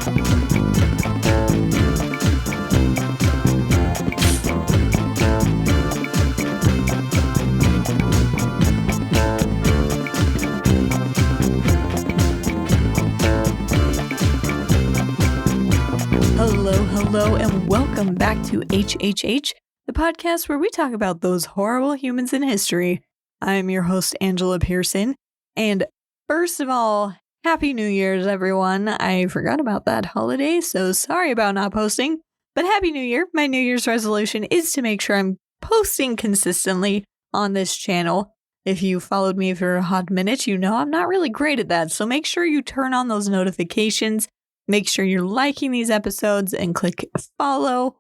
Hello, and welcome back to HHH, the podcast where we talk about those horrible humans in history. I'm your host, Angela Pearson, and first of all, Happy New Year's, everyone. I forgot about that holiday, so sorry about not posting, but Happy New Year. My New Year's resolution is to make sure I'm posting consistently on this channel. If you followed me for a hot minute, you know I'm not really great at that, so make sure you turn on those notifications. Make sure you're liking these episodes and click follow.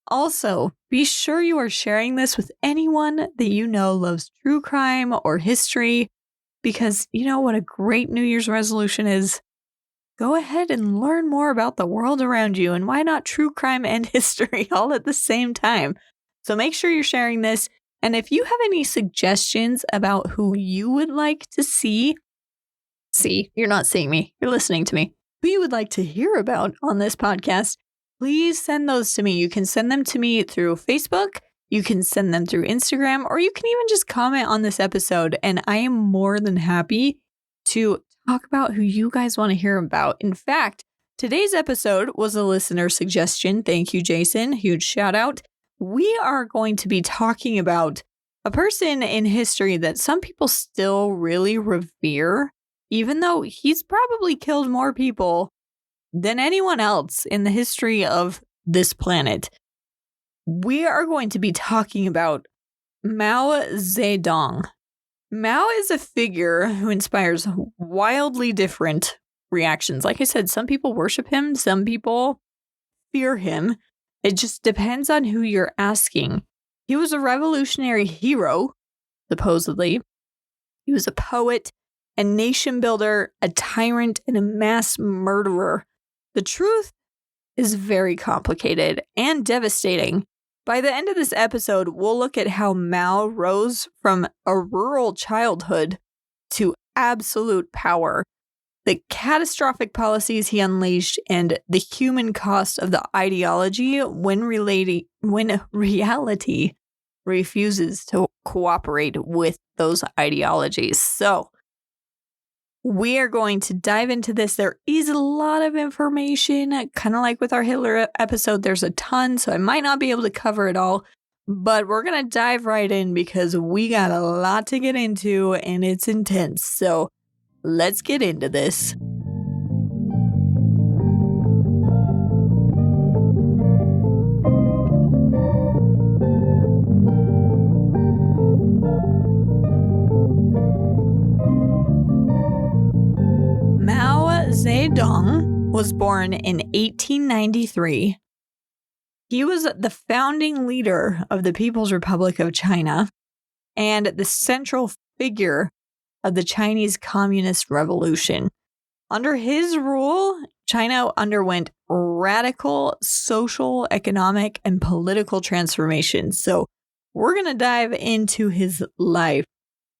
Also, be sure you are sharing this with anyone that you know loves true crime or history, because you know what a great New Year's resolution is? Go ahead and learn more about the world around you, and why not true crime and history all at the same time? So make sure you're sharing this, and if you have any suggestions about who you would like to see, you're not seeing me, you're listening to me, who you would like to hear about on this podcast, please send those to me. You can send them to me through Facebook, you can send them through Instagram, or you can even just comment on this episode, and I am more than happy to talk about who you guys want to hear about. In fact, today's episode was a listener suggestion. Thank you, Jason. Huge shout out. We are going to be talking about a person in history that some people still really revere, even though he's probably killed more people than anyone else in the history of this planet. We are going to be talking about Mao Zedong. Mao is a figure who inspires wildly different reactions. Like I said, some people worship him, some people fear him. It just depends on who you're asking. He was a revolutionary hero, supposedly. He was a poet, a nation builder, a tyrant, and a mass murderer. The truth is very complicated and devastating. By the end of this episode, we'll look at how Mao rose from a rural childhood to absolute power, the catastrophic policies he unleashed, and the human cost of the ideology when reality refuses to cooperate with those ideologies. So, we are going to dive into this. There is a lot of information, kind of like with our Hitler episode. There's a ton, so I might not be able to cover it all, but we're going to dive right in because we got a lot to get into and it's intense. So let's get into this. Mao Zedong was born in 1893. He was the founding leader of the People's Republic of China and the central figure of the Chinese Communist Revolution. Under his rule, China underwent radical social, economic, and political transformation. So we're going to dive into his life.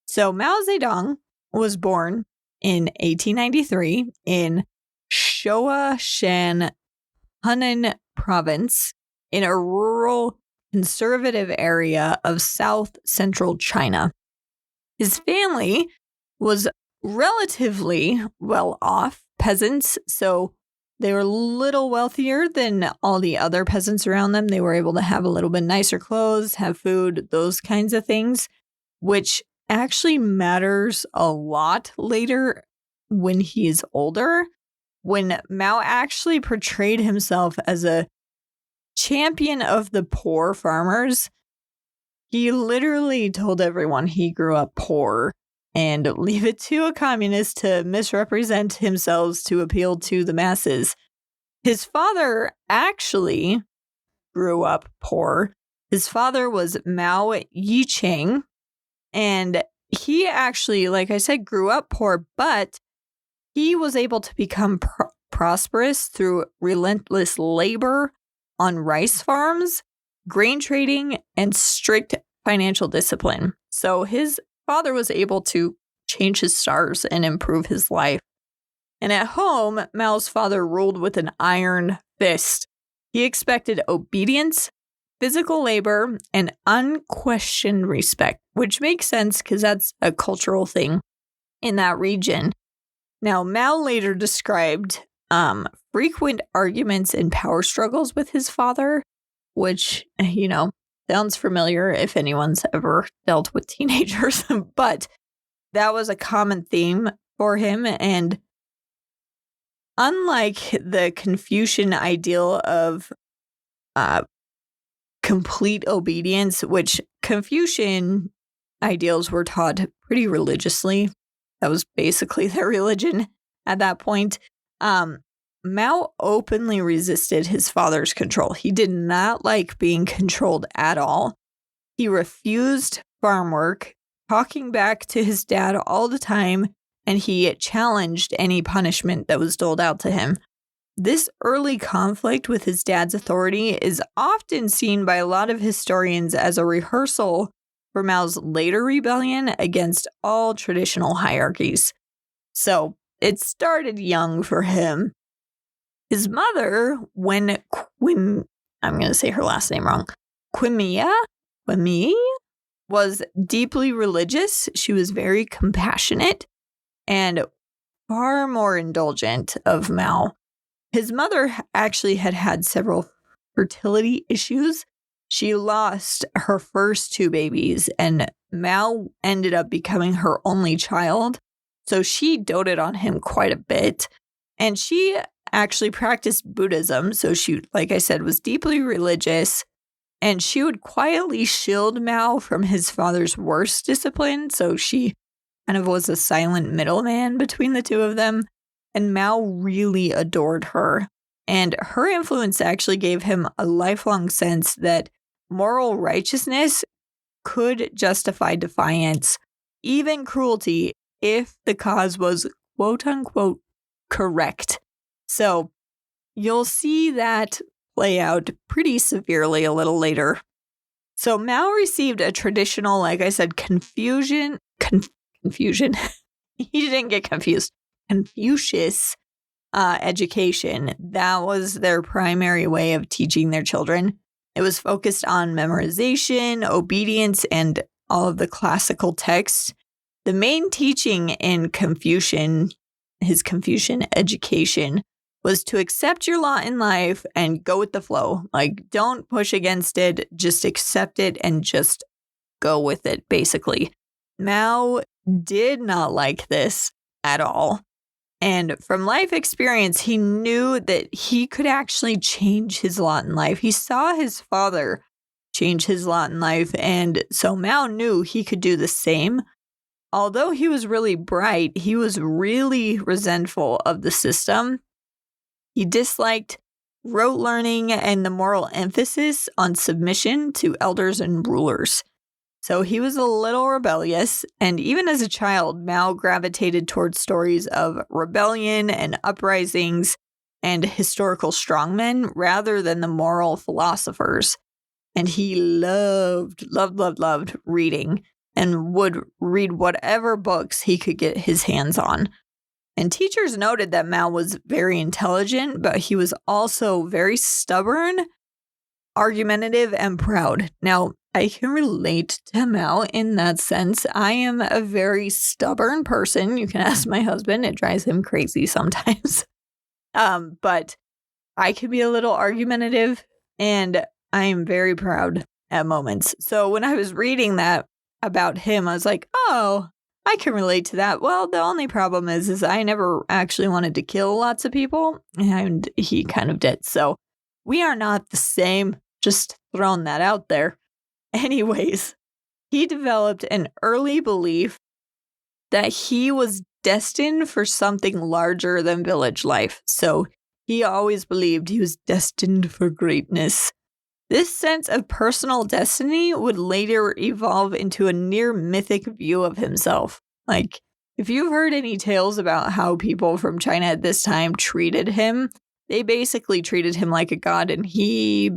So Mao Zedong was born in 1893 in Shoashan, Hunan province, in a rural conservative area of south central China. His family was relatively well-off peasants, so they were a little wealthier than all the other peasants around them. They were able to have a little bit nicer clothes, have food, those kinds of things, which actually matters a lot later when he's older. When Mao actually portrayed himself as a champion of the poor farmers, he literally told everyone he grew up poor, and leave it to a communist to misrepresent himself to appeal to the masses. His father actually grew up poor. His father was Mao Yicheng, and he actually, like I said, grew up poor, but he was able to become prosperous through relentless labor on rice farms, grain trading, and strict financial discipline. So his father was able to change his stars and improve his life. And at home, Mao's father ruled with an iron fist. He expected obedience, physical labor, and unquestioned respect, which makes sense because that's a cultural thing in that region. Now, Mao later described frequent arguments and power struggles with his father, which, sounds familiar if anyone's ever dealt with teenagers, but that was a common theme for him. And unlike the Confucian ideal of complete obedience, which Confucian ideals were taught pretty religiously, that was basically their religion at that point, Mao openly resisted his father's control. He did not like being controlled at all. He refused farm work, talking back to his dad all the time, and he challenged any punishment that was doled out to him. This early conflict with his dad's authority is often seen by a lot of historians as a rehearsal for Mao's later rebellion against all traditional hierarchies. So it started young for him. His mother, I'm going to say her last name wrong, Qimia, was deeply religious. She was very compassionate and far more indulgent of Mao. His mother actually had several fertility issues. She lost her first two babies, and Mao ended up becoming her only child. So she doted on him quite a bit. And she actually practiced Buddhism. So she, like I said, was deeply religious. And she would quietly shield Mao from his father's worst discipline. So she kind of was a silent middleman between the two of them. And Mao really adored her. And her influence actually gave him a lifelong sense that moral righteousness could justify defiance, even cruelty, if the cause was quote unquote correct. So you'll see that play out pretty severely a little later. So Mao received a traditional, like I said, confusion. He didn't get confused. Confucius education. That was their primary way of teaching their children. It was focused on memorization, obedience, and all of the classical texts. The main teaching in his Confucian education, was to accept your lot in life and go with the flow. Like, don't push against it, just accept it and just go with it, basically. Mao did not like this at all. And from life experience, he knew that he could actually change his lot in life. He saw his father change his lot in life, and so Mao knew he could do the same. Although he was really bright, he was really resentful of the system. He disliked rote learning and the moral emphasis on submission to elders and rulers. So he was a little rebellious, and even as a child, Mao gravitated towards stories of rebellion and uprisings and historical strongmen rather than the moral philosophers. And he loved reading and would read whatever books he could get his hands on. And teachers noted that Mao was very intelligent, but he was also very stubborn, argumentative, and proud. Now, I can relate to Mao in that sense. I am a very stubborn person. You can ask my husband. It drives him crazy sometimes. But I can be a little argumentative, and I am very proud at moments. So when I was reading that about him, I was like, oh, I can relate to that. Well, the only problem is I never actually wanted to kill lots of people, and he kind of did. So we are not the same. Just throwing that out there. Anyways, he developed an early belief that he was destined for something larger than village life. So he always believed he was destined for greatness. This sense of personal destiny would later evolve into a near mythic view of himself. Like, if you've heard any tales about how people from China at this time treated him, they basically treated him like a god, and he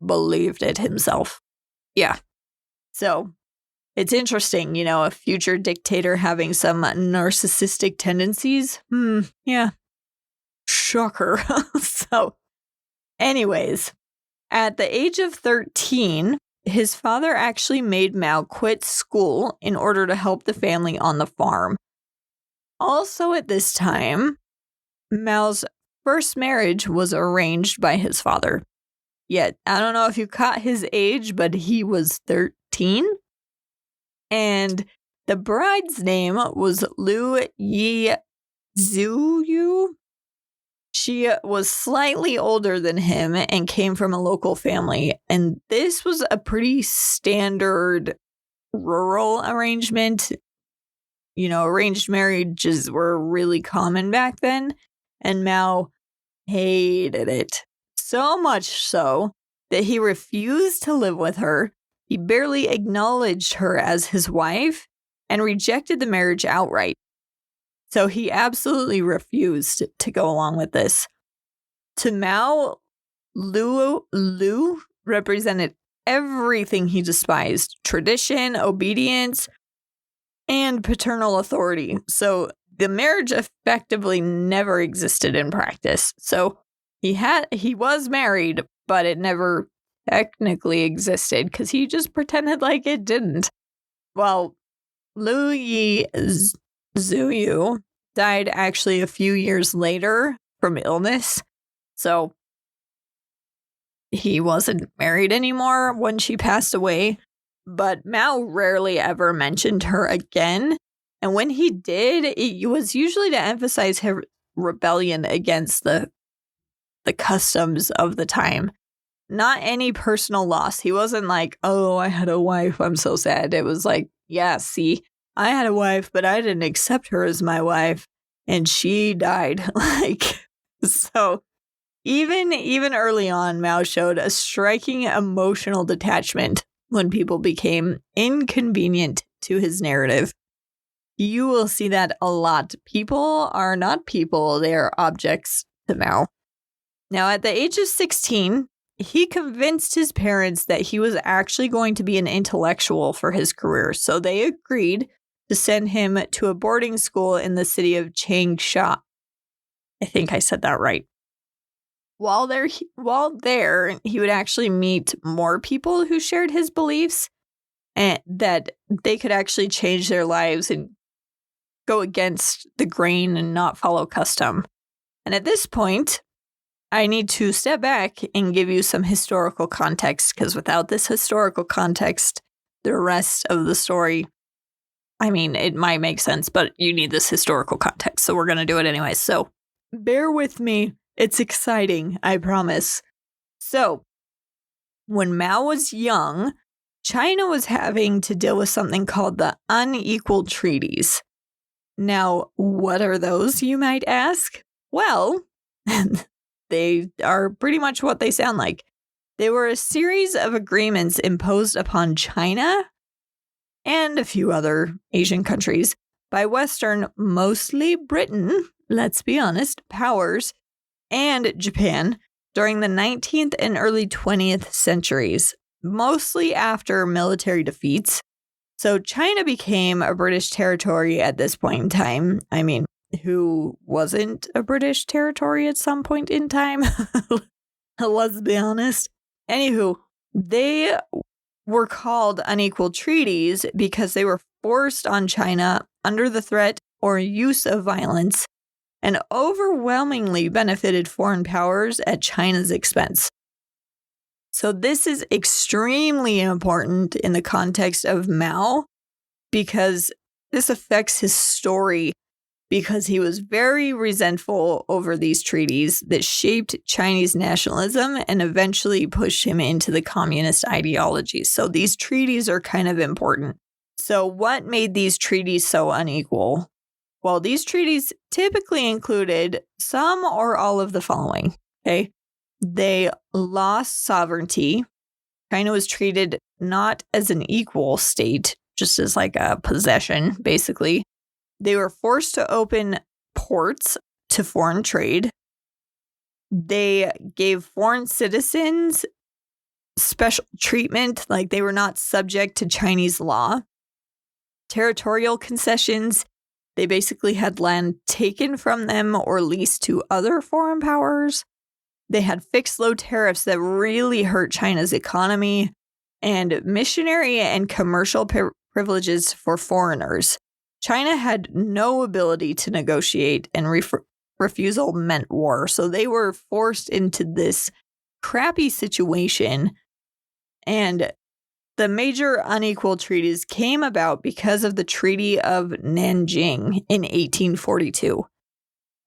believed it himself. Yeah. So it's interesting, a future dictator having some narcissistic tendencies. Yeah, Shocker. So, anyways, at the age of 13, his father actually made Mao quit school in order to help the family on the farm. Also at this time, Mao's first marriage was arranged by his father. Yet, I don't know if you caught his age, but he was 13. And the bride's name was Liu Yi Zuyu. She was slightly older than him and came from a local family. And this was a pretty standard rural arrangement. You know, arranged marriages were really common back then. And Mao hated it. So much so that he refused to live with her. He barely acknowledged her as his wife and rejected the marriage outright. So he absolutely refused to go along with this. To Mao, Liu represented everything he despised: tradition, obedience, and paternal authority. So the marriage effectively never existed in practice. So he was married, but it never technically existed because he just pretended like it didn't. Well, Liu Yi Zuyu died actually a few years later from illness. So he wasn't married anymore when she passed away. But Mao rarely ever mentioned her again. And when he did, it was usually to emphasize her rebellion against the customs of the time. Not any personal loss. He wasn't like, oh, I had a wife, I'm so sad. It was like, yeah, see, I had a wife, but I didn't accept her as my wife, and she died. So even early on, Mao showed a striking emotional detachment when people became inconvenient to his narrative. You will see that a lot. People are not people, they are objects to Mao. Now, at the age of 16, he convinced his parents that he was actually going to be an intellectual for his career, so they agreed to send him to a boarding school in the city of Changsha. I think I said that right. While there, he would actually meet more people who shared his beliefs and that they could actually change their lives and go against the grain and not follow custom. And at this point, I need to step back and give you some historical context, because without this historical context, the rest of the story, I mean, it might make sense, but you need this historical context, so we're going to do it anyway. So bear with me. It's exciting, I promise. So when Mao was young, China was having to deal with something called the unequal treaties. Now, what are those, you might ask? Well, they are pretty much what they sound like. They were a series of agreements imposed upon China and a few other Asian countries by Western, mostly Britain, let's be honest, powers, and Japan during the 19th and early 20th centuries, mostly after military defeats. So China became a British territory at this point in time. I mean, who wasn't a British territory at some point in time? Let's be honest. Anywho, they were called unequal treaties because they were forced on China under the threat or use of violence and overwhelmingly benefited foreign powers at China's expense. So this is extremely important in the context of Mao because this affects his story, because he was very resentful over these treaties that shaped Chinese nationalism and eventually pushed him into the communist ideology. So these treaties are kind of important. So what made these treaties so unequal? Well, these treaties typically included some or all of the following, okay? They lost sovereignty. China was treated not as an equal state, just as like a possession, basically. They were forced to open ports to foreign trade. They gave foreign citizens special treatment, like they were not subject to Chinese law. Territorial concessions, They basically had land taken from them or leased to other foreign powers. They had fixed low tariffs that really hurt China's economy, and missionary and commercial privileges for foreigners. China had no ability to negotiate, and refusal meant war. So they were forced into this crappy situation. And the major unequal treaties came about because of the Treaty of Nanjing in 1842.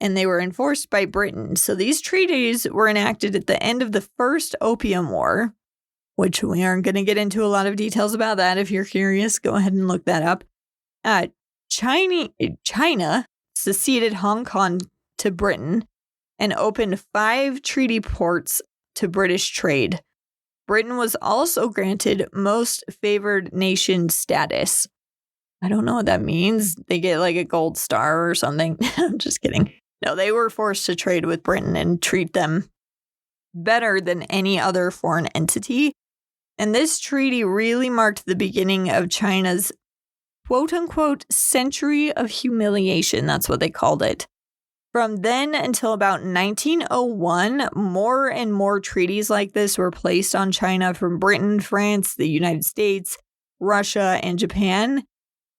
And they were enforced by Britain. So these treaties were enacted at the end of the First Opium War, which we aren't going to get into a lot of details about that. If you're curious, go ahead and look that up. China seceded Hong Kong to Britain and opened 5 treaty ports to British trade. Britain was also granted most favored nation status. I don't know what that means. They get like a gold star or something. I'm just kidding. No, they were forced to trade with Britain and treat them better than any other foreign entity. And this treaty really marked the beginning of China's quote-unquote century of humiliation. That's what they called it. From then until about 1901, more and more treaties like this were placed on China from Britain, France, the United States, Russia, and Japan.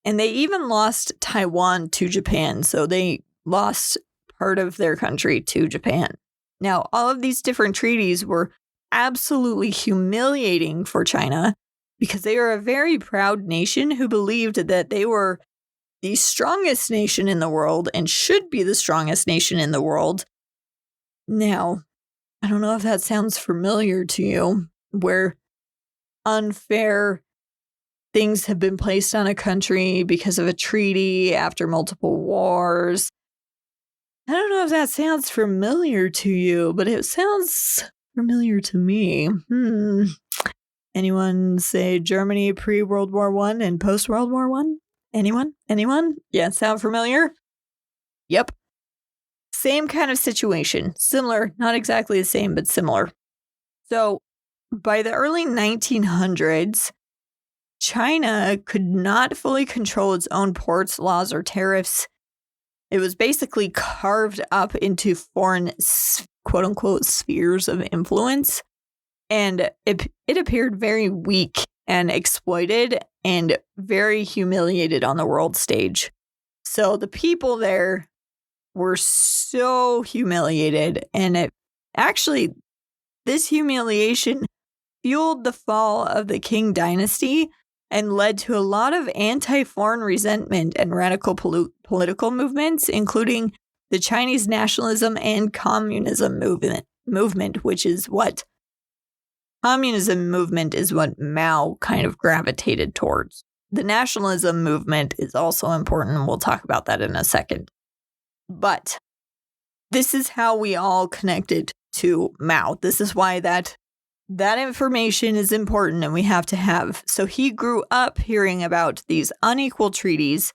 And they even lost Taiwan to Japan. So they lost part of their country to Japan. Now, all of these different treaties were absolutely humiliating for China because they are a very proud nation who believed that they were the strongest nation in the world and should be the strongest nation in the world. Now, I don't know if that sounds familiar to you, where unfair things have been placed on a country because of a treaty after multiple wars. I don't know if that sounds familiar to you, but it sounds familiar to me. Anyone say Germany pre-World War I and post-World War I? Anyone? Yeah, sound familiar? Yep. Same kind of situation. Similar, not exactly the same, but similar. So, by the early 1900s, China could not fully control its own ports, laws, or tariffs. It was basically carved up into foreign, quote-unquote, spheres of influence. And it appeared very weak and exploited and very humiliated on the world stage. So the people there were so humiliated. And this humiliation fueled the fall of the Qing dynasty and led to a lot of anti-foreign resentment and radical political movements, including the Chinese nationalism and communism movement, which is what communism movement is what Mao kind of gravitated towards. The nationalism movement is also important, and we'll talk about that in a second. But this is how we all connected to Mao. This is why that information is important and we have to have. So he grew up hearing about these unequal treaties,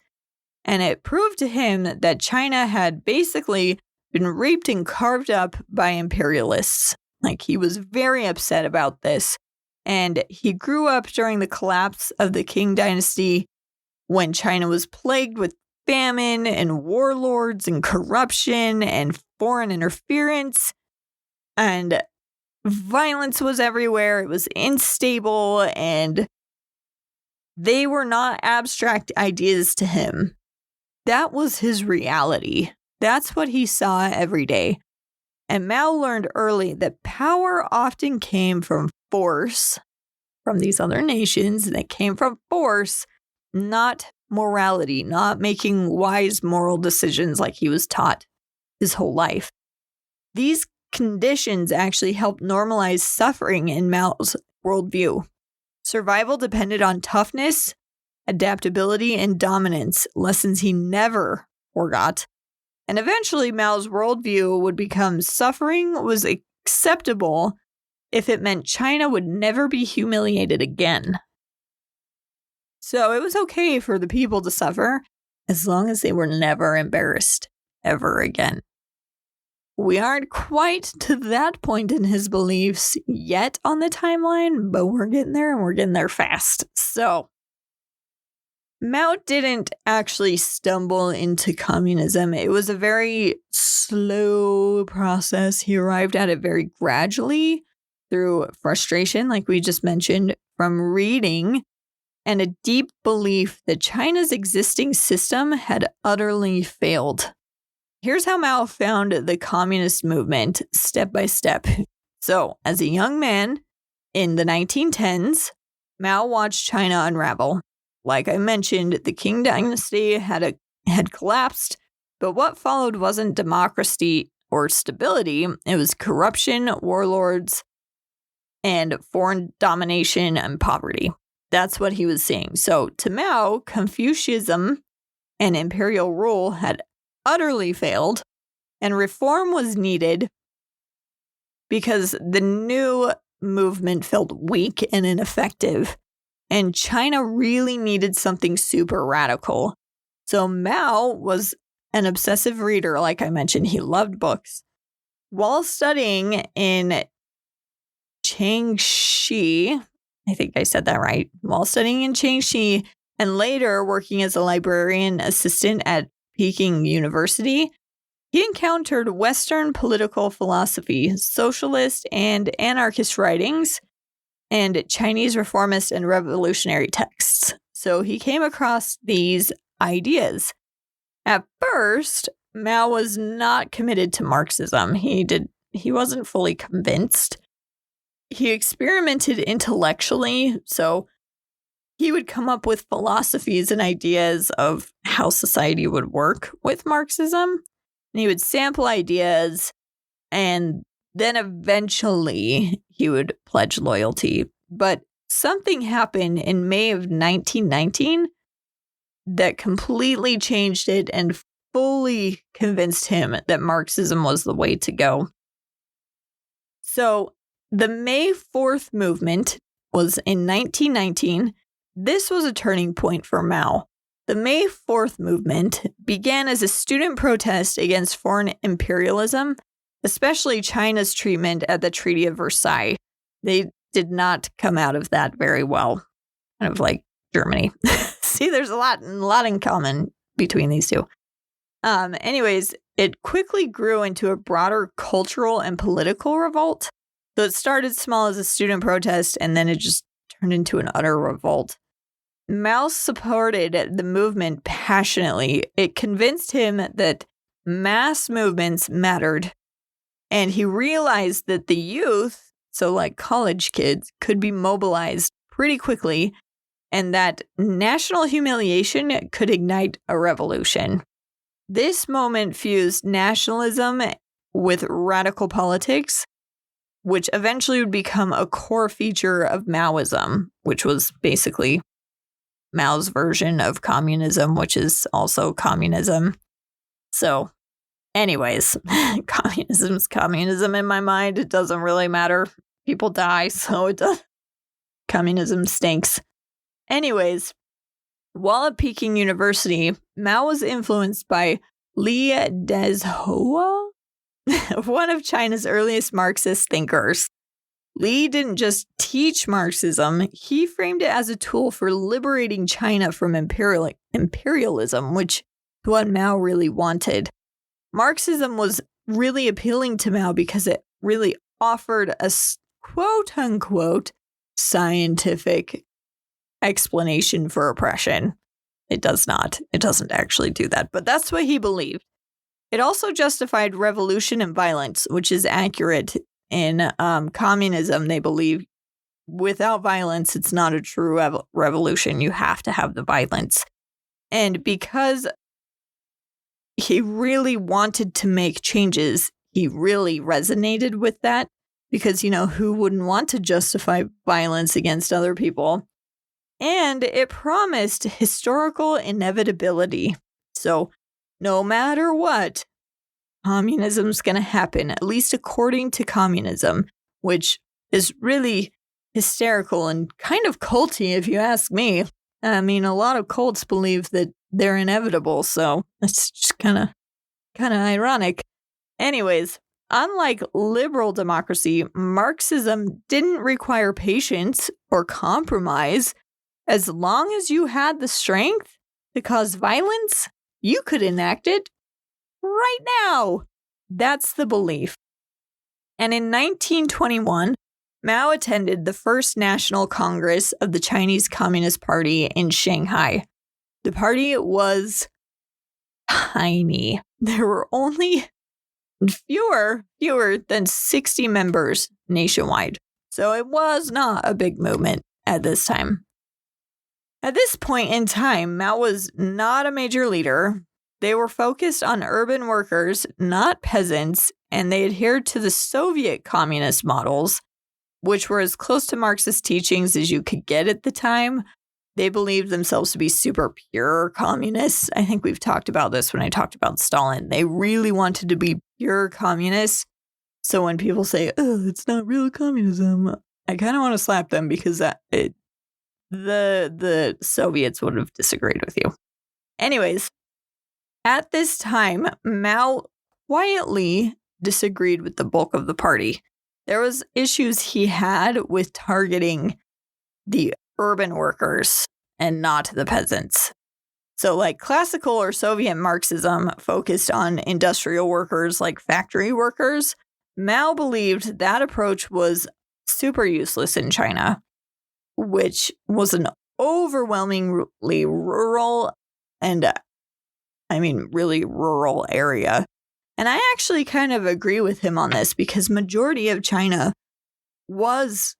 and it proved to him that China had basically been raped and carved up by imperialists. Like, he was very upset about this. And he grew up during the collapse of the Qing dynasty when China was plagued with famine and warlords and corruption and foreign interference. And violence was everywhere. It was unstable, and they were not abstract ideas to him. That was his reality. That's what he saw every day. And Mao learned early that power often came from force, from these other nations, and it came from force, not morality, not making wise moral decisions like he was taught his whole life. These conditions actually helped normalize suffering in Mao's worldview. Survival depended on toughness, adaptability, and dominance, lessons he never forgot. And eventually, Mao's worldview would become suffering was acceptable if it meant China would never be humiliated again. So it was okay for the people to suffer as long as they were never embarrassed ever again. We aren't quite to that point in his beliefs yet on the timeline, but we're getting there, and we're getting there fast. So Mao didn't actually stumble into communism. It was a very slow process. He arrived at it very gradually through frustration, like we just mentioned, from reading, and a deep belief that China's existing system had utterly failed. Here's how Mao found the communist movement step by step. So, as a young man in the 1910s, Mao watched China unravel. Like I mentioned, the Qing dynasty had collapsed, but what followed wasn't democracy or stability. It was corruption, warlords, and foreign domination and poverty. That's what he was seeing. So to Mao, Confucianism and imperial rule had utterly failed, and reform was needed because the new movement felt weak and ineffective. And China really needed something super radical. So Mao was an obsessive reader, like I mentioned. He loved books. While studying in Changxi, I think I said that right. While studying in Changxi and later working as a librarian assistant at Peking University, he encountered Western political philosophy, socialist and anarchist writings, and Chinese reformist and revolutionary texts. So he came across these ideas. At first, Mao was not committed to Marxism. He wasn't fully convinced. He experimented intellectually, so he would come up with philosophies and ideas of how society would work with Marxism. And he would sample ideas, and then eventually he would pledge loyalty. But something happened in May of 1919 that completely changed it and fully convinced him that Marxism was the way to go. So the May 4th movement was in 1919. This was a turning point for Mao. The May 4th movement began as a student protest against foreign imperialism, especially China's treatment at the Treaty of Versailles. They did not come out of that very well, kind of like Germany. See, there's a lot in common between these two. Anyways, it quickly grew into a broader cultural and political revolt. So it started small as a student protest, and then it just turned into an utter revolt. Mao supported the movement passionately. It convinced him that mass movements mattered, and he realized that the youth, so like college kids, could be mobilized pretty quickly, and that national humiliation could ignite a revolution. This moment fused nationalism with radical politics, which eventually would become a core feature of Maoism, which was basically Mao's version of communism, which is also communism. So, anyways, communism's communism in my mind. It doesn't really matter. People die, so it does. Communism stinks. Anyways, while at Peking University, Mao was influenced by Li Dezhou, one of China's earliest Marxist thinkers. Li didn't just teach Marxism, he framed it as a tool for liberating China from imperialism, which is what Mao really wanted. Marxism was really appealing to Mao because it really offered a quote-unquote scientific explanation for oppression. It does not. It doesn't actually do that, but that's what he believed. It also justified revolution and violence, which is accurate. In communism, they believe without violence, it's not a true revolution. You have to have the violence. And because he really wanted to make changes, he really resonated with that. Because, who wouldn't want to justify violence against other people? And it promised historical inevitability. So no matter what, communism's going to happen, at least according to communism, which is really hysterical and kind of culty, if you ask me. I mean, a lot of cults believe that they're inevitable, so it's just kind of ironic. Anyways, unlike liberal democracy, Marxism didn't require patience or compromise. as long as you had the strength to cause violence, you could enact it right now. That's the belief. And in 1921, Mao attended the First National Congress of the Chinese Communist Party in Shanghai. The party was tiny. There were only fewer than 60 members nationwide. So it was not a big movement at this time. At this point in time, Mao was not a major leader. They were focused on urban workers, not peasants, and they adhered to the Soviet communist models, which were as close to Marxist teachings as you could get at the time. They believed themselves to be super pure communists. I think we've talked about this when I talked about Stalin. They really wanted to be pure communists. So when people say, oh, it's not real communism, I kind of want to slap them because the Soviets would have disagreed with you. Anyways, at this time, Mao quietly disagreed with the bulk of the party. There was issues he had with targeting the urban workers and not the peasants. So like classical or Soviet Marxism focused on industrial workers like factory workers, Mao believed that approach was super useless in China, which was an overwhelmingly rural and really rural area. And I actually kind of agree with him on this because majority of China was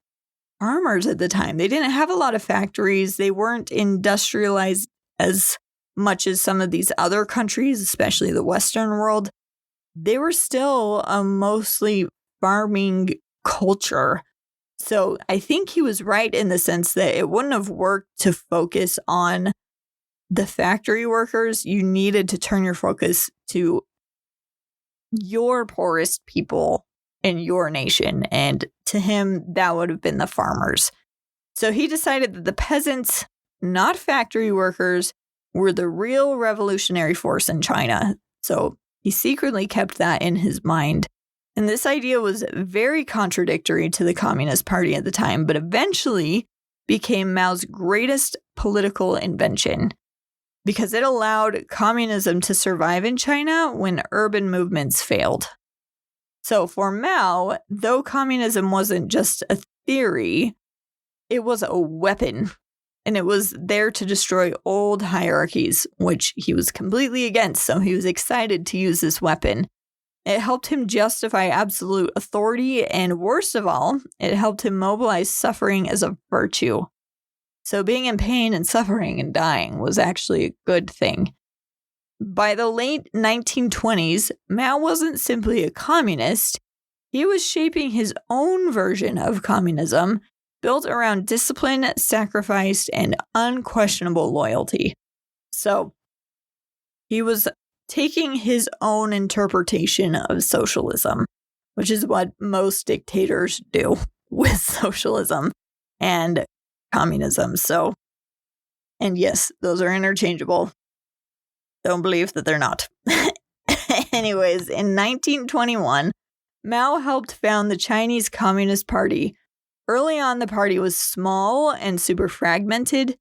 farmers at the time. They didn't have a lot of factories. They weren't industrialized as much as some of these other countries, especially the Western world. They were still a mostly farming culture. So I think he was right in the sense that it wouldn't have worked to focus on the factory workers. You needed to turn your focus to your poorest people in your nation. And to him, that would have been the farmers. So he decided that the peasants, not factory workers, were the real revolutionary force in China. So he secretly kept that in his mind. And this idea was very contradictory to the Communist Party at the time, but eventually became Mao's greatest political invention because it allowed communism to survive in China when urban movements failed. So for Mao, though communism wasn't just a theory, it was a weapon, and it was there to destroy old hierarchies, which he was completely against, so he was excited to use this weapon. It helped him justify absolute authority, and worst of all, it helped him mobilize suffering as a virtue. So being in pain and suffering and dying was actually a good thing. By the late 1920s, Mao wasn't simply a communist. He was shaping his own version of communism, built around discipline, sacrifice, and unquestionable loyalty. So he was taking his own interpretation of socialism, which is what most dictators do with socialism and communism. So, and yes, those are interchangeable. Don't believe that they're not. Anyways, in 1921, Mao helped found the Chinese Communist Party. Early on, the party was small and super fragmented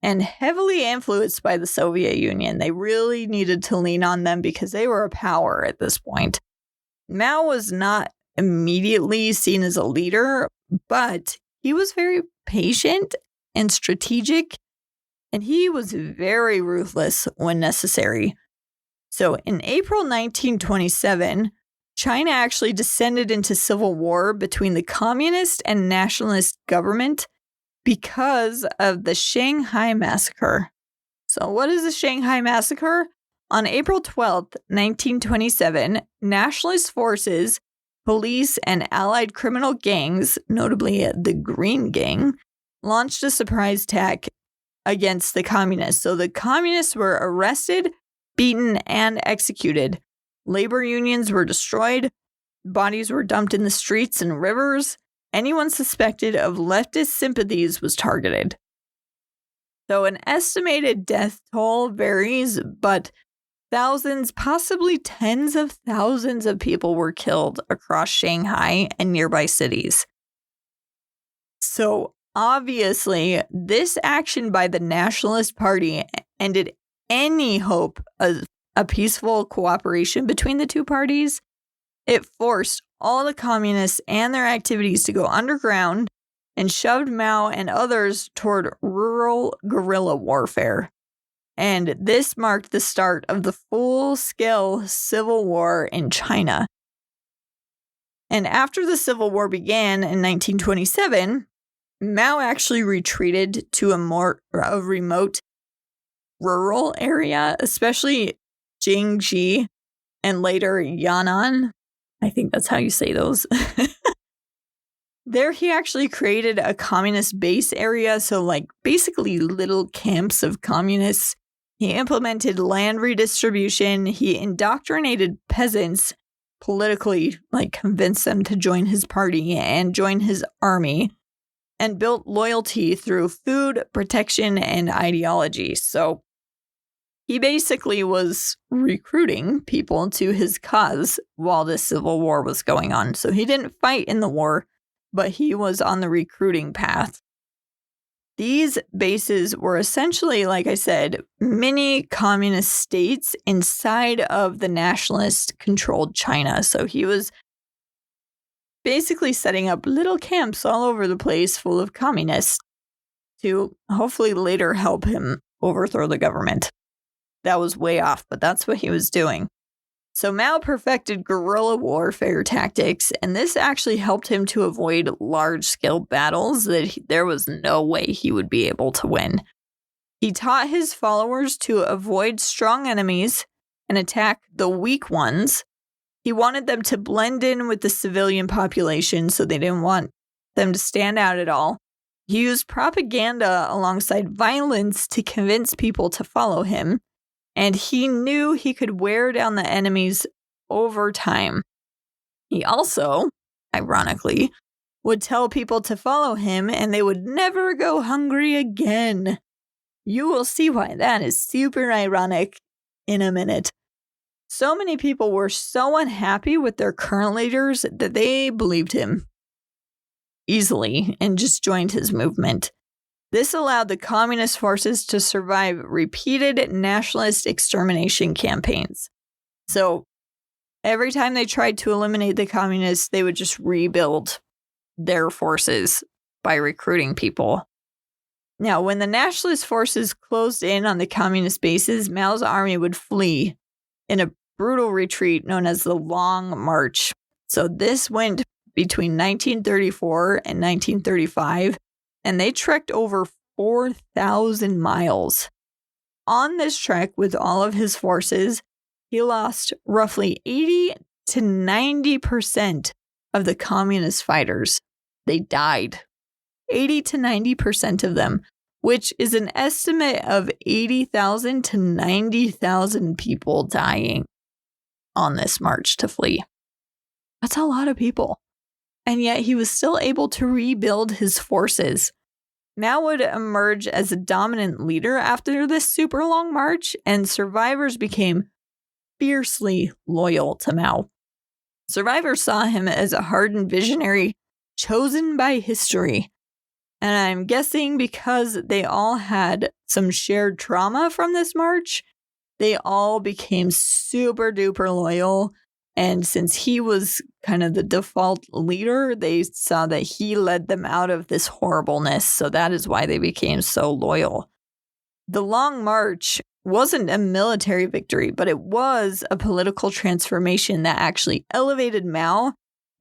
and heavily influenced by the Soviet Union. They really needed to lean on them because they were a power at this point. Mao was not immediately seen as a leader, but he was very patient and strategic, and he was very ruthless when necessary. So in April 1927, China actually descended into civil war between the communist and nationalist government because of the Shanghai Massacre. So what is the Shanghai Massacre? On April 12th, 1927, nationalist forces, police, and allied criminal gangs, notably the Green Gang, launched a surprise attack against the communists. So the communists were arrested, beaten, and executed. Labor unions were destroyed. Bodies were dumped in the streets and rivers. Anyone suspected of leftist sympathies was targeted. So an estimated death toll varies, but thousands, possibly tens of thousands of people were killed across Shanghai and nearby cities. So Obviously, this action by the Nationalist Party ended any hope of a peaceful cooperation between the two parties. It forced all the communists and their activities to go underground and shoved Mao and others toward rural guerrilla warfare. And this marked the start of the full-scale civil war in China. And after the Civil War began in 1927, Mao actually retreated to a remote rural area, especially Jingji and later Yan'an. I think that's how you say those. There he actually created a communist base area, so like basically little camps of communists. He implemented land redistribution. He indoctrinated peasants politically, like convinced them to join his party and join his army, and built loyalty through food, protection, and ideology. So he basically was recruiting people to his cause while the Civil War was going on. So he didn't fight in the war, but he was on the recruiting path. These bases were essentially, like I said, mini communist states inside of the nationalist-controlled China. So he was basically setting up little camps all over the place full of communists to hopefully later help him overthrow the government. That was way off, but that's what he was doing. So Mao perfected guerrilla warfare tactics, and this actually helped him to avoid large-scale battles that there was no way he would be able to win. He taught his followers to avoid strong enemies and attack the weak ones. He wanted them to blend in with the civilian population, so they didn't want them to stand out at all. He used propaganda alongside violence to convince people to follow him. And he knew he could wear down the enemies over time. He also, ironically, would tell people to follow him and they would never go hungry again. You will see why that is super ironic in a minute. So many people were so unhappy with their current leaders that they believed him easily and just joined his movement. This allowed the communist forces to survive repeated nationalist extermination campaigns. So every time they tried to eliminate the communists, they would just rebuild their forces by recruiting people. Now, when the nationalist forces closed in on the communist bases, Mao's army would flee in a brutal retreat known as the Long March. So this went between 1934 and 1935. And they trekked over 4,000 miles. On this trek with all of his forces, he lost roughly 80 to 90% of the communist fighters. They died. 80 to 90% of them, which is an estimate of 80,000 to 90,000 people dying on this march to flee. That's a lot of people. And yet he was still able to rebuild his forces. Mao would emerge as a dominant leader after this super long march, and survivors became fiercely loyal to Mao. Survivors saw him as a hardened visionary chosen by history. And I'm guessing because they all had some shared trauma from this march, they all became super duper loyal. And since he was kind of the default leader, they saw that he led them out of this horribleness. So that is why they became so loyal. The Long March wasn't a military victory, but it was a political transformation that actually elevated Mao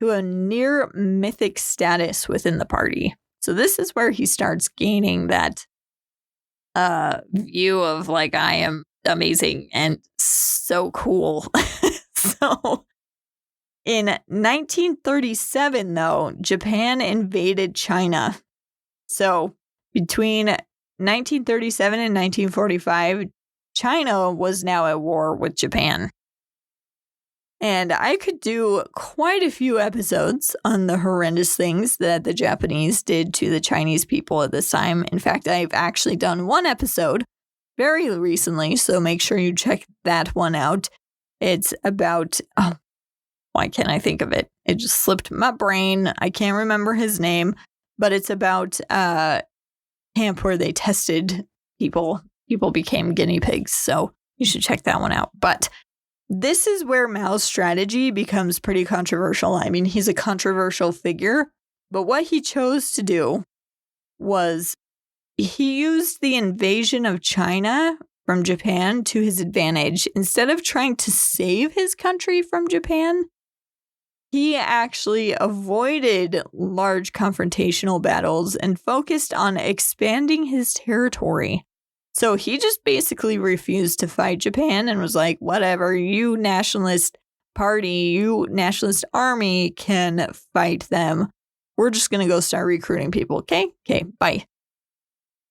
to a near mythic status within the party. So this is where he starts gaining that view of like, I am amazing and so cool. So, in 1937, though, Japan invaded China. So, between 1937 and 1945, China was now at war with Japan. And I could do quite a few episodes on the horrendous things that the Japanese did to the Chinese people at this time. In fact, I've actually done one episode very recently, so make sure you check that one out. It's about, why can't I think of it? It just slipped my brain. I can't remember his name. but it's about camp where they tested people. People became guinea pigs, so you should check that one out. But this is where Mao's strategy becomes pretty controversial. I mean, he's a controversial figure, but what he chose to do was he used the invasion of China from Japan to his advantage. Instead of trying to save his country from Japan, he actually avoided large confrontational battles and focused on expanding his territory. So he just basically refused to fight Japan and was like, whatever, you nationalist party, you nationalist army can fight them. We're just going to go start recruiting people. Okay, bye.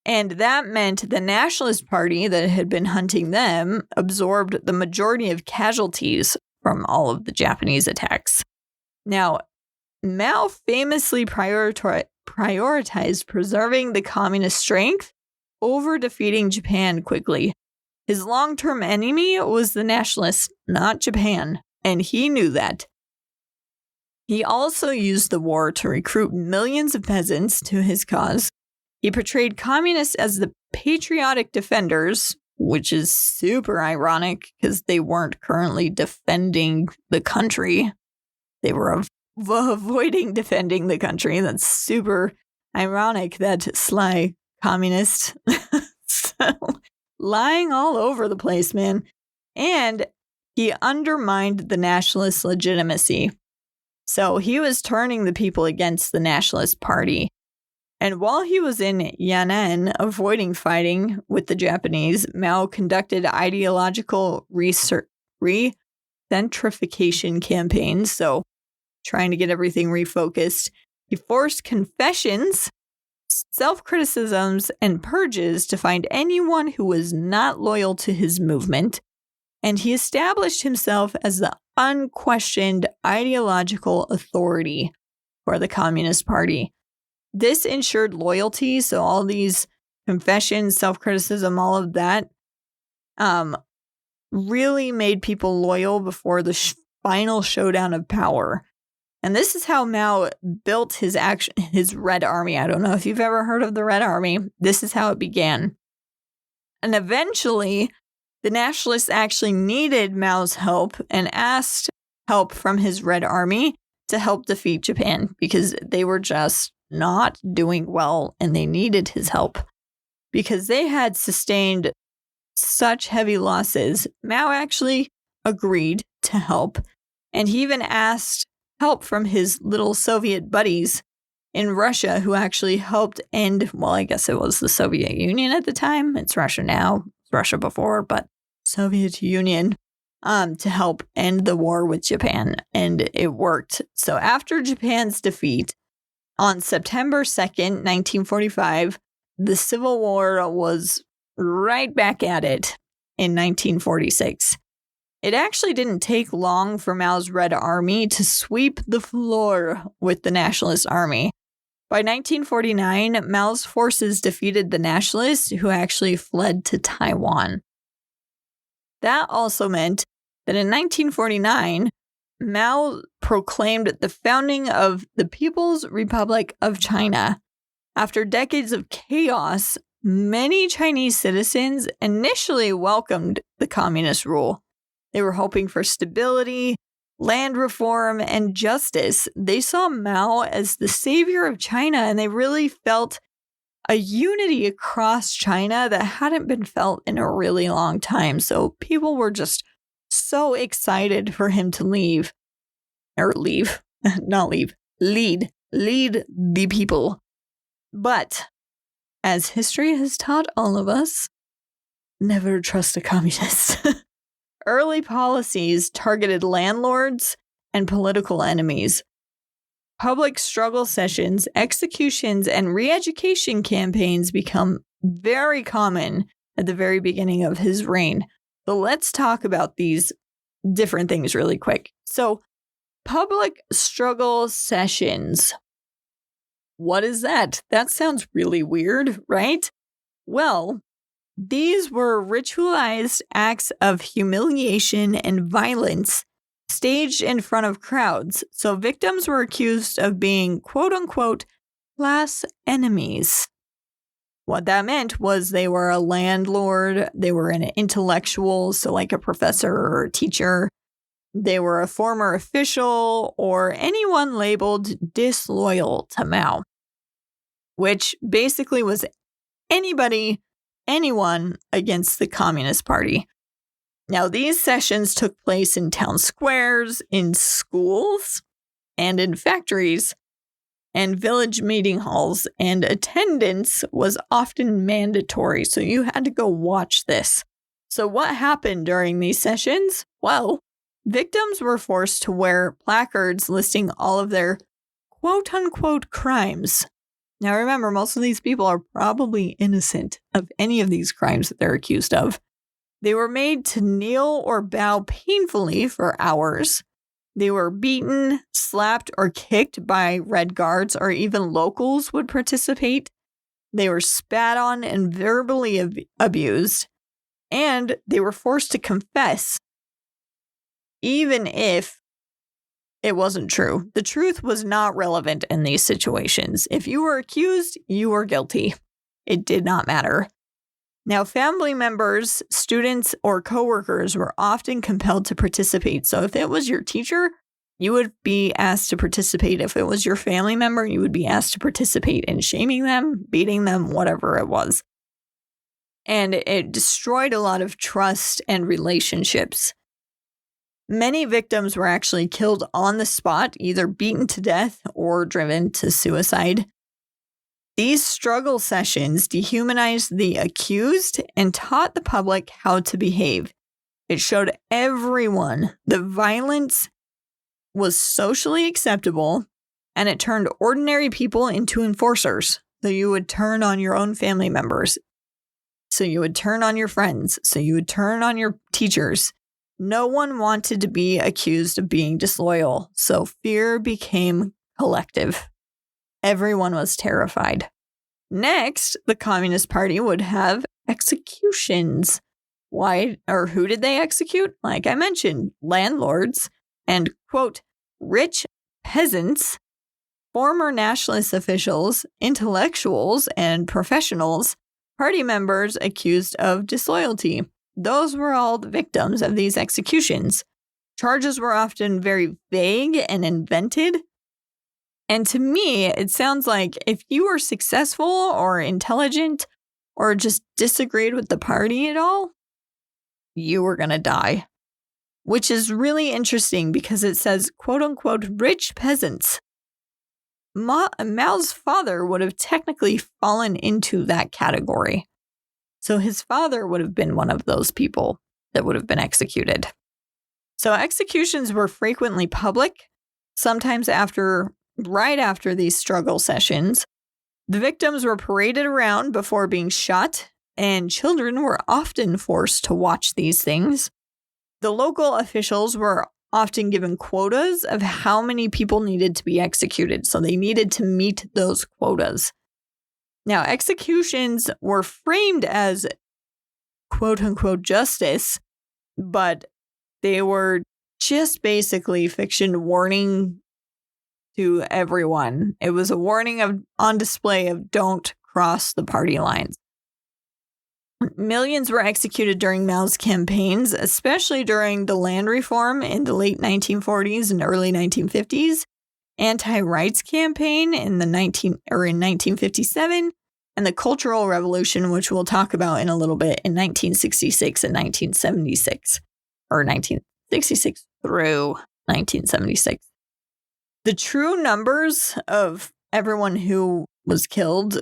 And that meant the Nationalist Party that had been hunting them absorbed the majority of casualties from all of the Japanese attacks. Now, Mao famously prioritized preserving the communist strength over defeating Japan quickly. His long-term enemy was the nationalists, not Japan, and he knew that. He also used the war to recruit millions of peasants to his cause. He portrayed communists as the patriotic defenders, which is super ironic because they weren't currently defending the country. They were avoiding defending the country. That's super ironic, that sly communist. So, lying all over the place, man. And he undermined the nationalist legitimacy. So he was turning the people against the Nationalist Party. And while he was in Yan'an avoiding fighting with the Japanese, Mao conducted ideological recentrification campaigns, so trying to get everything refocused. He forced confessions, self-criticisms, and purges to find anyone who was not loyal to his movement. And he established himself as the unquestioned ideological authority for the Communist Party. This ensured loyalty, so all these confessions, self-criticism, all of that really made people loyal before the final showdown of power. And this is how Mao built his Red Army. I don't know if you've ever heard of the Red Army. This is how it began. And eventually, the nationalists actually needed Mao's help and asked help from his Red Army to help defeat Japan because they were just not doing well and they needed his help because they had sustained such heavy losses. Mao actually agreed to help, and he even asked help from his little Soviet buddies in Russia who actually helped end, well, I guess it was the Soviet Union at the time. It's Russia now. It's Russia before, but Soviet Union to help end the war with Japan, and it worked. So after Japan's defeat, on September 2nd, 1945, the Civil War was right back at it in 1946. It actually didn't take long for Mao's Red Army to sweep the floor with the Nationalist Army. By 1949, Mao's forces defeated the Nationalists, who actually fled to Taiwan. That also meant that in 1949, Mao proclaimed the founding of the People's Republic of China. After decades of chaos, many Chinese citizens initially welcomed the communist rule. They were hoping for stability, land reform, and justice. They saw Mao as the savior of China, and they really felt a unity across China that hadn't been felt in a really long time. So people were just so excited for him to lead the people. But as history has taught all of us, never trust a communist. Early policies targeted landlords and political enemies. Public struggle sessions, executions, and re-education campaigns become very common at the very beginning of his reign. So let's talk about these different things really quick. So, public struggle sessions. What is that? That sounds really weird, right? Well, these were ritualized acts of humiliation and violence staged in front of crowds. So victims were accused of being, quote unquote, class enemies. What that meant was they were a landlord, they were an intellectual, so like a professor or a teacher. They were a former official or anyone labeled disloyal to Mao, which basically was anyone against the Communist Party. Now, these sessions took place in town squares, in schools, and in factories, and village meeting halls, and attendance was often mandatory, so you had to go watch this. So what happened during these sessions? Well, victims were forced to wear placards listing all of their quote-unquote crimes. Now remember, most of these people are probably innocent of any of these crimes that they're accused of. They were made to kneel or bow painfully for hours. They were beaten, slapped, or kicked by Red Guards, or even locals would participate. They were spat on and verbally abused. And they were forced to confess, even if it wasn't true. The truth was not relevant in these situations. If you were accused, you were guilty. It did not matter. Now, family members, students, or coworkers were often compelled to participate. So if it was your teacher, you would be asked to participate. If it was your family member, you would be asked to participate in shaming them, beating them, whatever it was. And it destroyed a lot of trust and relationships. Many victims were actually killed on the spot, either beaten to death or driven to suicide. These struggle sessions dehumanized the accused and taught the public how to behave. It showed everyone that violence was socially acceptable, and it turned ordinary people into enforcers. So you would turn on your own family members. So you would turn on your friends. So you would turn on your teachers. No one wanted to be accused of being disloyal. So fear became collective. Everyone was terrified. Next, the Communist Party would have executions. Why, or who did they execute? Like I mentioned, landlords and, quote, rich peasants, former nationalist officials, intellectuals, and professionals, party members accused of disloyalty. Those were all the victims of these executions. Charges were often very vague and invented. And to me, it sounds like if you were successful or intelligent or just disagreed with the party at all, you were going to die. Which is really interesting because it says, quote unquote, rich peasants. Mao's father would have technically fallen into that category. So his father would have been one of those people that would have been executed. So executions were frequently public, sometimes right after these struggle sessions. The victims were paraded around before being shot, and children were often forced to watch these things. The local officials were often given quotas of how many people needed to be executed, so they needed to meet those quotas. Now, executions were framed as quote-unquote justice, but they were just basically fiction warning to everyone. It was a warning on display of don't cross the party lines. Millions were executed during Mao's campaigns, especially during the land reform in the late 1940s and early 1950s, anti-rights campaign in 1957, and the Cultural Revolution, which we'll talk about in a little bit, in 1966 and 1976, or 1966 through 1976. The true numbers of everyone who was killed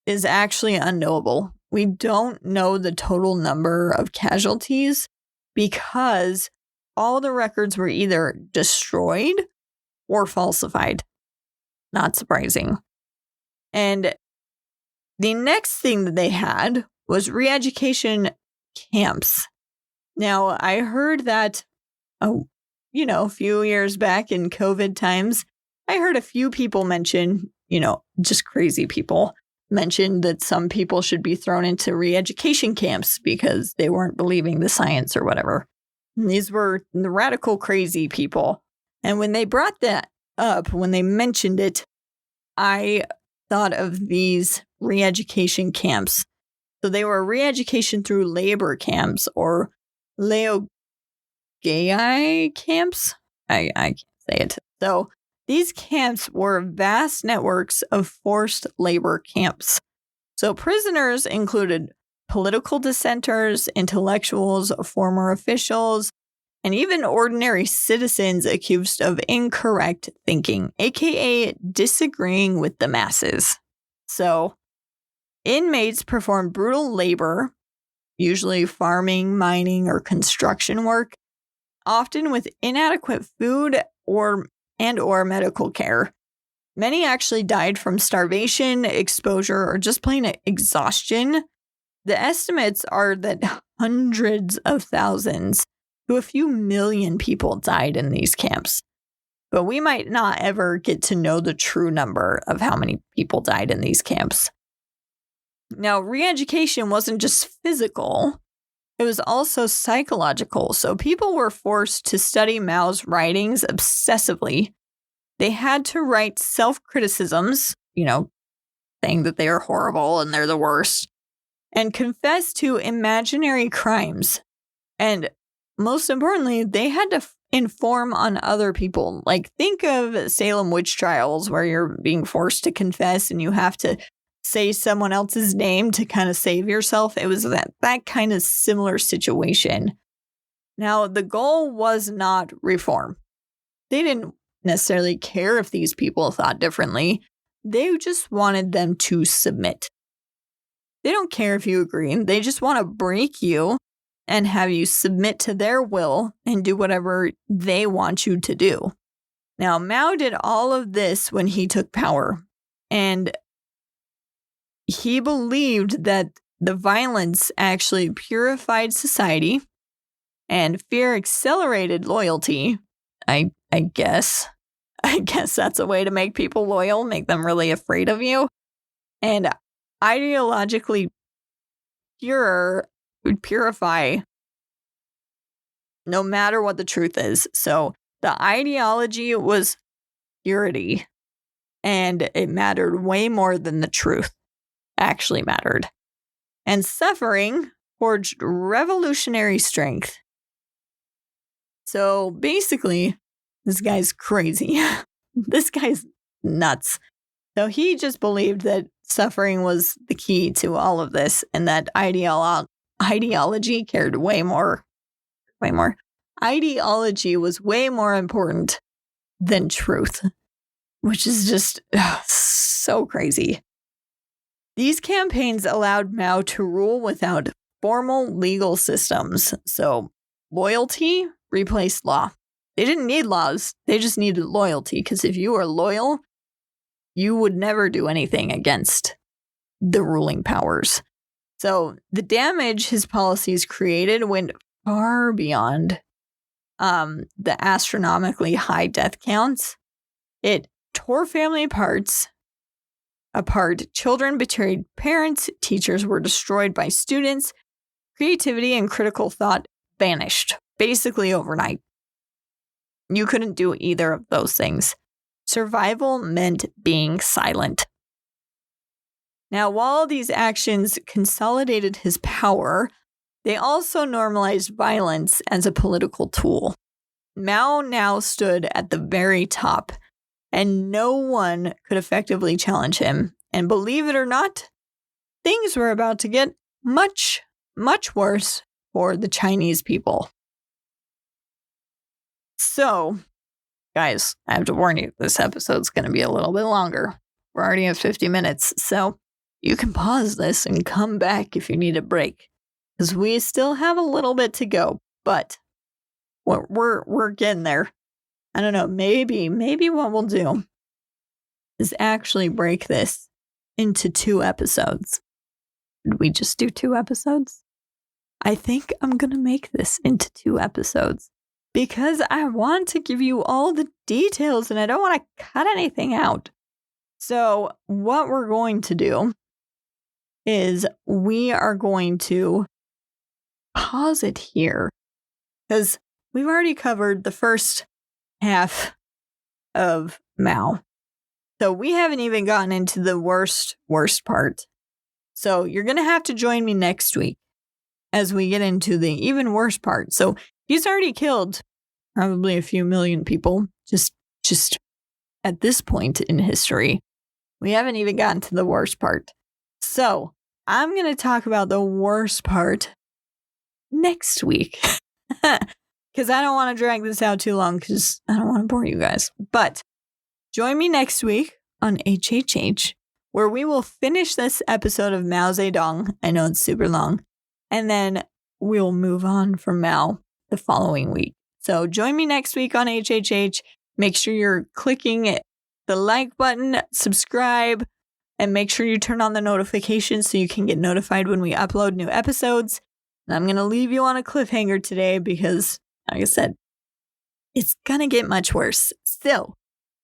is actually unknowable. We don't know the total number of casualties because all the records were either destroyed or falsified. Not surprising. And the next thing that they had was re-education camps. Now, I heard that, a few years back in COVID times, I heard a few people mention, just crazy people, mentioned that some people should be thrown into re-education camps because they weren't believing the science or whatever. And these were the radical crazy people. And when they brought that up, when they mentioned it, I thought of these re-education camps. So they were re-education through labor camps or laogai camps. I can't say it. So these camps were vast networks of forced labor camps. So prisoners included political dissenters, intellectuals, former officials, and even ordinary citizens accused of incorrect thinking, aka disagreeing with the masses. So inmates performed brutal labor, usually farming, mining, or construction work, often with inadequate food or medical care. Many actually died from starvation, exposure, or just plain exhaustion. The estimates are that hundreds of thousands to a few million people died in these camps. But we might not ever get to know the true number of how many people died in these camps. Now, re-education wasn't just physical, it was also psychological. So people were forced to study Mao's writings obsessively. They had to write self-criticisms, saying that they are horrible and they're the worst, and confess to imaginary crimes. And most importantly, they had to inform on other people. Like, think of Salem witch trials where you're being forced to confess and you have to say someone else's name to kind of save yourself. It was that kind of similar situation. Now, the goal was not reform. They didn't necessarily care if these people thought differently. They just wanted them to submit. They don't care if you agree. They just want to break you and have you submit to their will and do whatever they want you to do. Now, Mao did all of this when he took power, and he believed that the violence actually purified society and fear accelerated loyalty. I guess. I guess that's a way to make people loyal, make them really afraid of you. And ideologically purify no matter what the truth is. So the ideology was purity, and it mattered way more than the truth actually mattered. And suffering forged revolutionary strength. So basically, this guy's crazy. This guy's nuts. So he just believed that suffering was the key to all of this, and that ideology cared way more. Ideology was way more important than truth, which is just so crazy. These campaigns allowed Mao to rule without formal legal systems. So loyalty replaced law. They didn't need laws. They just needed loyalty, because if you were loyal, you would never do anything against the ruling powers. So the damage his policies created went far beyond the astronomically high death counts. It tore family apart. Children betrayed parents. Teachers were destroyed by students. Creativity and critical thought vanished, basically overnight. You couldn't do either of those things. Survival meant being silent. Now, while these actions consolidated his power, they also normalized violence as a political tool. Mao now stood at the very top, and no one could effectively challenge him. And believe it or not, things were about to get much, much worse for the Chinese people. So, guys, I have to warn you, this episode's going to be a little bit longer. We're already at 50 minutes, so you can pause this and come back if you need a break, because we still have a little bit to go, but we're getting there. I don't know, maybe what we'll do is actually break this into 2 episodes. Did we just do 2 episodes? I think I'm going to make this into 2 episodes, because I want to give you all the details and I don't want to cut anything out. So what we're going to do is we are going to pause it here, because we've already covered the first half of Mao. So we haven't even gotten into the worst part. So you're going to have to join me next week as we get into the even worse part. So he's already killed probably a few million people just at this point in history. We haven't even gotten to the worst part. So I'm going to talk about the worst part next week because I don't want to drag this out too long because I don't want to bore you guys. But join me next week on HHH, where we will finish this episode of Mao Zedong. I know it's super long. And then we'll move on from Mao the following week. So join me next week on HHH. Make sure you're clicking the like button, subscribe, and make sure you turn on the notifications so you can get notified when we upload new episodes. And I'm going to leave you on a cliffhanger today because, like I said, it's going to get much worse. Still,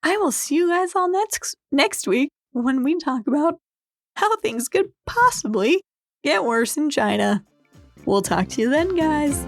I will see you guys all next week when we talk about how things could possibly get worse in China. We'll talk to you then, guys.